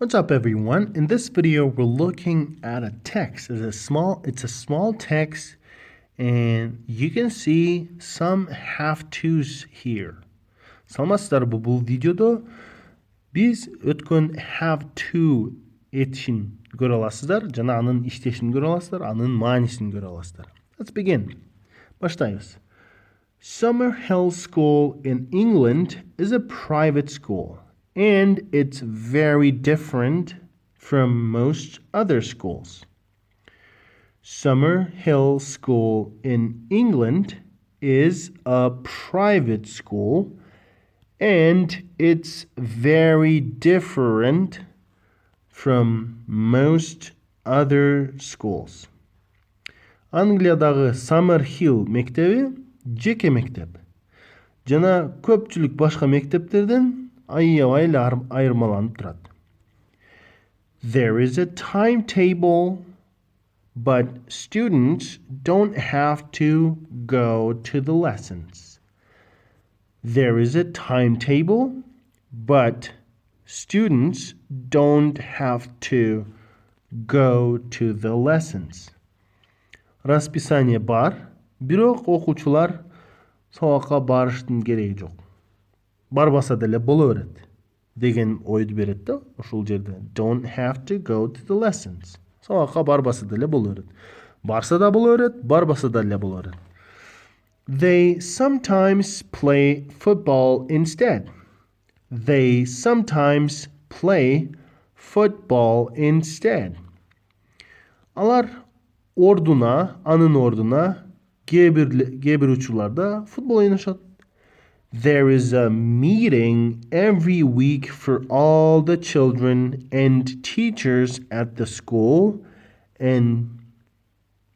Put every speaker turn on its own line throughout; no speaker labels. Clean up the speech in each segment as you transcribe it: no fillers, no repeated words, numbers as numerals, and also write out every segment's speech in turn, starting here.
What's up, everyone? In this video, we're looking at a text. It's a small text, and you can see some have-tos here. Саламатсыздар, бұл видеода біз өткөн have-to этишин көрө аласыздар, жана анын иштешин көрө аласыздар, анын маанисин көрө аласыздар. Let's begin. Баштайбыз. Summerhill School in England is a private school, and it's very different from most other schools. Summerhill School in England is a private school, and it's very different from most other schools. Англиядагы Summerhill мектеби жеке мектеп. Жана көпчүлүк башка мектептерден аябай эле айырмаланып турат. There is a timetable, but students don't have to go to the lessons. There is a timetable, but students don't have to go to the lessons. Расписание бар, бирок окуучулар сабакка барыштын кереги жок. Барбаса деле боло берет деген ойду берет да ушул жерде. Don't have to go to the lessons. Сабакка барбаса деле боло берет. Барса да боло берет, барбаса деле боло берет. They sometimes play football instead. They sometimes play football instead. Алар анын ордуна кээ бир учурларда футбол ойношот. There is a meeting every week for all the children and teachers at the school, and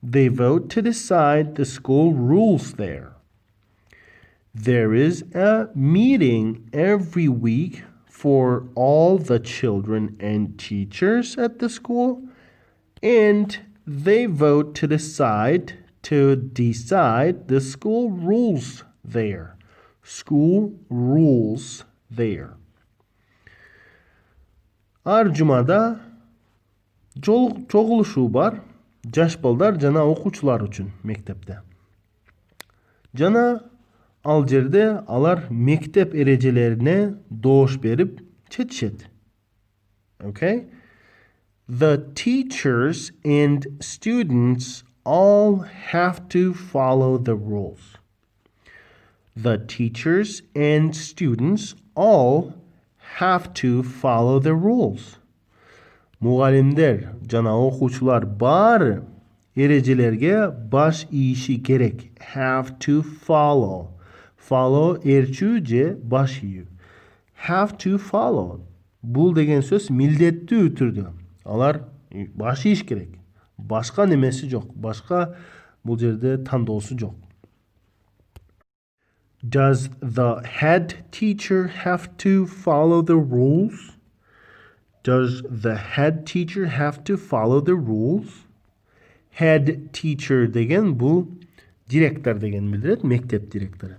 they vote to decide the school rules there. There is a meeting every week for all the children and teachers at the school, and they vote to decide the school rules there. School rules there. Ар жумада чогулушуу бар жаш балдар жана окуучулар үчүн мектепте. Жана ал жерде алар мектеп эрежелерине доош берип чечишет. Okay? The teachers and students all have to follow the rules. The teachers and students all have to follow the rules. Mugallimler жана окуучулар баары эрежелерге баш ийиши керек. Have to follow. Follow эрчүү же баш ийүү. Have to follow. Бул деген сөз милдеттүү түрдө. Алар баш ийиш керек. Башка немеси жок. Башка бул жерде тандоосу жок. Does the head teacher have to follow the rules? Does the head teacher have to follow the rules? Head teacher деген бул директор деген билдирет, мектеп директору.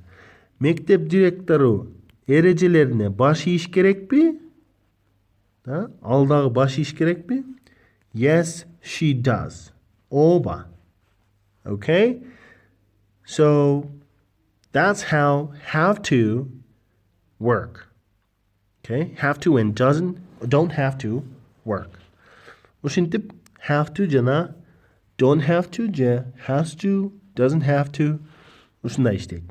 Мектеп директору эрежелерине баш ийиш керекпи? Алдагы баш ийиш керекпи? Yes, she does. Оба. Okay? So that's how have to work. Okay? Have to and don't have to work. Ушинтип have to жана don't have to же has to, doesn't have to ушундай иштейт.